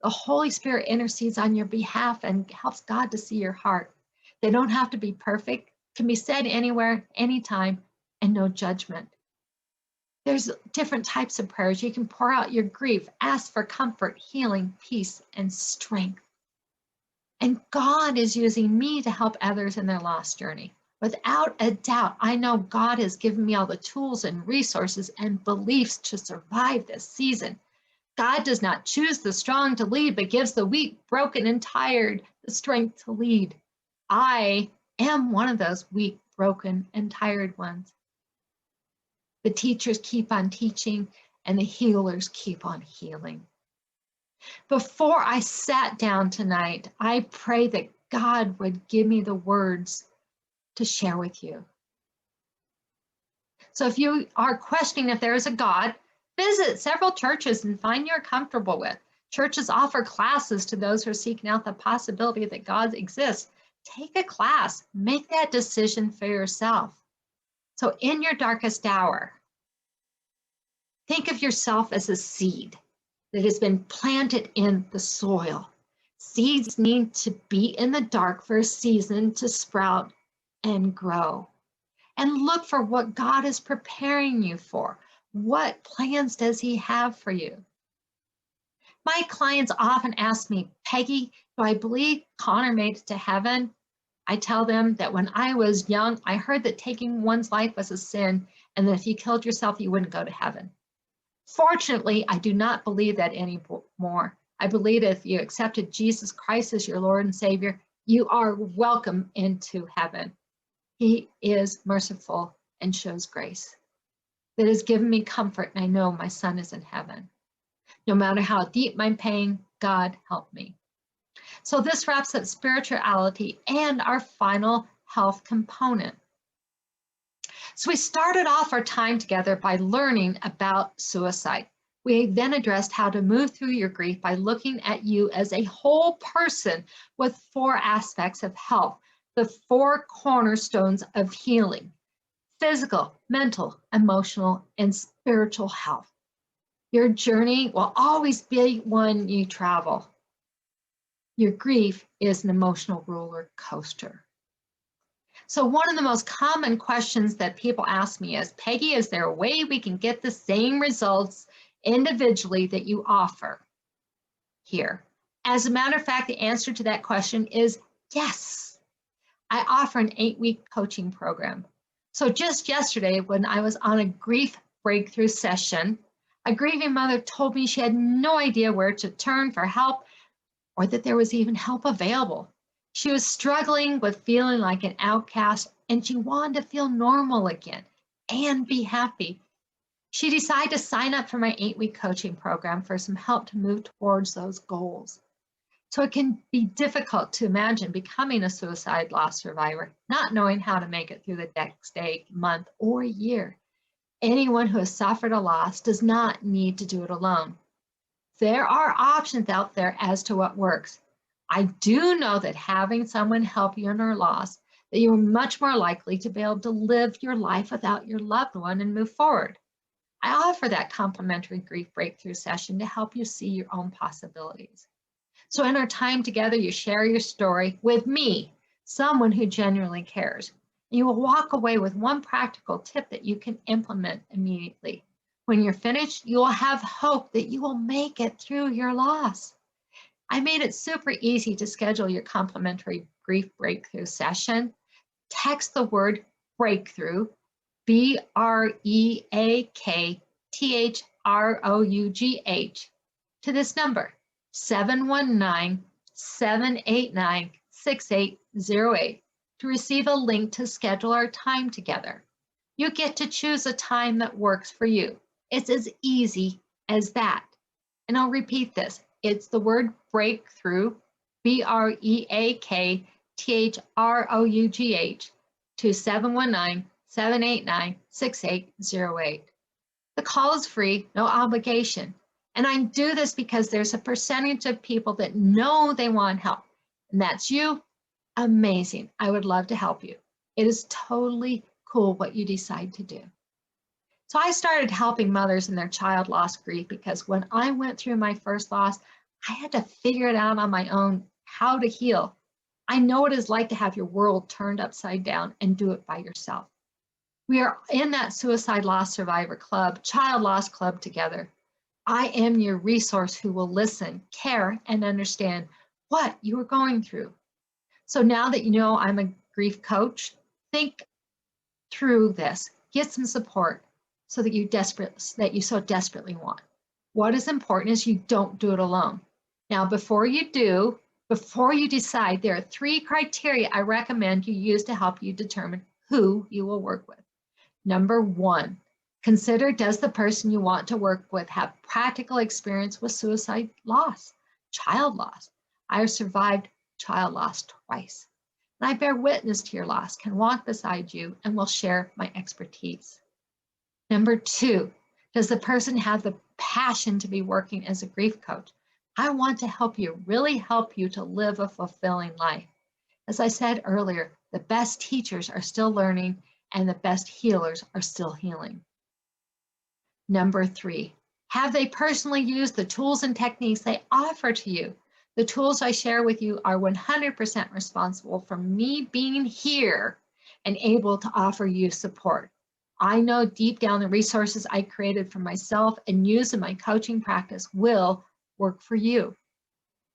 The Holy Spirit intercedes on your behalf and helps God to see your heart. They don't have to be perfect, can be said anywhere, anytime, and no judgment. There's different types of prayers. You can pour out your grief, ask for comfort, healing, peace, and strength. And God is using me to help others in their lost journey. Without a doubt, I know God has given me all the tools and resources and beliefs to survive this season. God does not choose the strong to lead, but gives the weak, broken, and tired the strength to lead. I am one of those weak, broken, and tired ones. The teachers keep on teaching, and the healers keep on healing. Before I sat down tonight, I pray that God would give me the words to share with you. So if you are questioning if there is a God, visit several churches and find you're comfortable with. Churches offer classes to those who are seeking out the possibility that God exists. Take a class, make that decision for yourself. So in your darkest hour, think of yourself as a seed. that has been planted in the soil. Seeds need to be in the dark for a season to sprout and grow. And look for what God is preparing you for. What plans does He have for you? My clients often ask me, Peggy, do I believe Connor made it to heaven? I tell them that when I was young, I heard that taking one's life was a sin, and that if you killed yourself, you wouldn't go to heaven. Fortunately, I do not believe that anymore. I believe that if you accepted Jesus Christ as your Lord and Savior, you are welcome into heaven. He is merciful and shows grace. That has given me comfort, and I know my son is in heaven. No matter how deep my pain, God help me. So this wraps up spirituality and our final health component. So we started off our time together by learning about suicide. We then addressed how to move through your grief by looking at you as a whole person with 4 aspects of health, the 4 cornerstones of healing: physical, mental, emotional, and spiritual health. Your journey will always be one you travel. Your grief is an emotional roller coaster. So one of the most common questions that people ask me is, Peggy, is there a way we can get the same results individually that you offer here? As a matter of fact, the answer to that question is yes. I offer an 8-week coaching program. So just yesterday, when I was on a grief breakthrough session, a grieving mother told me she had no idea where to turn for help or that there was even help available. She was struggling with feeling like an outcast, and she wanted to feel normal again and be happy. She decided to sign up for my 8-week coaching program for some help to move towards those goals. So it can be difficult to imagine becoming a suicide loss survivor, not knowing how to make it through the next day, month, or year. Anyone who has suffered a loss does not need to do it alone. There are options out there as to what works. I do know that having someone help you in your loss, that you're much more likely to be able to live your life without your loved one and move forward. I offer that complimentary grief breakthrough session to help you see your own possibilities. So in our time together, you share your story with me, someone who genuinely cares. You will walk away with one practical tip that you can implement immediately. When you're finished, you will have hope that you will make it through your loss. I made it super easy to schedule your complimentary grief breakthrough session. Text the word breakthrough, BREAKTHROUGH, to this number, 719-789-6808, to receive a link to schedule our time together. You get to choose a time that works for you. It's as easy as that. And I'll repeat this. It's the word breakthrough, BREAKTHROUGH, to 719-789-6808. The call is free, no obligation. And I do this because there's a percentage of people that know they want help. And that's you. Amazing. I would love to help you. It is totally cool what you decide to do. So I started helping mothers in their child loss grief because when I went through my first loss, I had to figure it out on my own how to heal. I know what it's like to have your world turned upside down and do it by yourself. We are in that Suicide Loss Survivor Club, Child Loss Club together. I am your resource who will listen, care, and understand what you are going through. So now that you know I'm a grief coach, think through this, get some support so that you so desperately want. What is important is you don't do it alone. Now, before you decide, there are 3 criteria I recommend you use to help you determine who you will work with. Number 1, consider, does the person you want to work with have practical experience with suicide loss, child loss? I have survived child loss twice, and I bear witness to your loss, can walk beside you, and will share my expertise. Number 2, does the person have the passion to be working as a grief coach? I want to help you, really help you to live a fulfilling life. As I said earlier, the best teachers are still learning and the best healers are still healing. Number 3, Have they personally used the tools and techniques they offer to you? The tools I share with you are 100% responsible for me being here and able to offer you support. I know deep down the resources I created for myself and use in my coaching practice will work for you.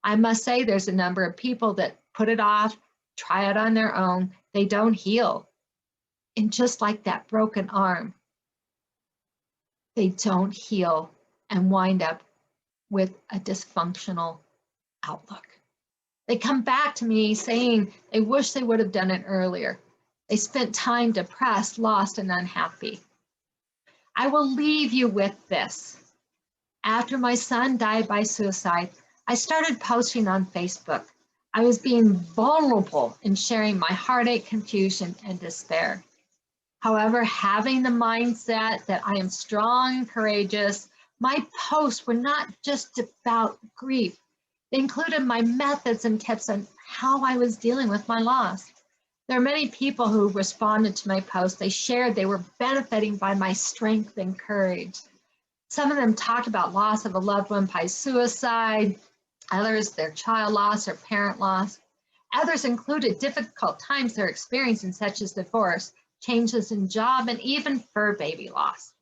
I must say there's a number of people that put it off, try it on their own, they don't heal. And just like that broken arm, they don't heal and wind up with a dysfunctional outlook. They come back to me saying they wish they would have done it earlier. They spent time depressed, lost, and unhappy. I will leave you with this. After my son died by suicide, I started posting on Facebook. I was being vulnerable in sharing my heartache, confusion, and despair. However, having the mindset that I am strong and courageous, my posts were not just about grief. They included my methods and tips on how I was dealing with my loss. There are many people who responded to my posts. They shared they were benefiting by my strength and courage. Some of them talked about loss of a loved one by suicide, others their child loss or parent loss. Others included difficult times they're experiencing, such as divorce, changes in job, and even fur baby loss.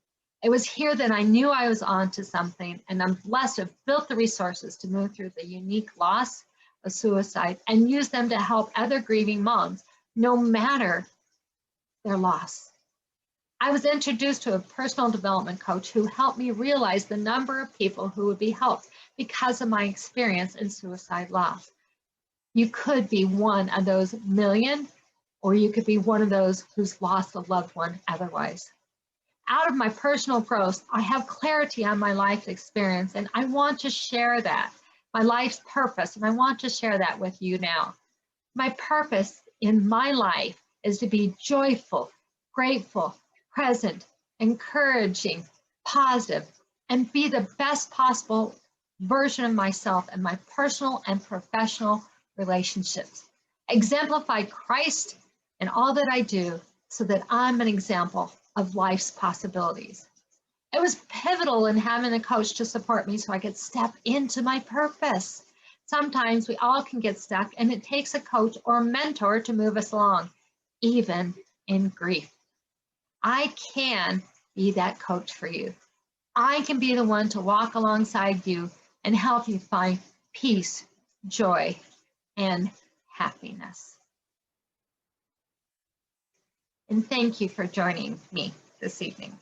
It was here that I knew I was onto something, and I'm blessed to have built the resources to move through the unique loss of suicide and use them to help other grieving moms, no matter their loss. I was introduced to a personal development coach who helped me realize the number of people who would be helped because of my experience in suicide loss. You could be one of those million, or you could be one of those who's lost a loved one otherwise. Out of my personal growth, I have clarity on my life experience, and I want to share that, my life's purpose, and I want to share that with you now. My purpose in my life is to be joyful, grateful, present, encouraging, positive, and be the best possible version of myself in my personal and professional relationships. Exemplify Christ in all that I do so that I'm an example of life's possibilities. It was pivotal in having a coach to support me so I could step into my purpose. Sometimes we all can get stuck, and it takes a coach or a mentor to move us along, even in grief. I can be that coach for you. I can be the one to walk alongside you and help you find peace, joy, and happiness. And thank you for joining me this evening.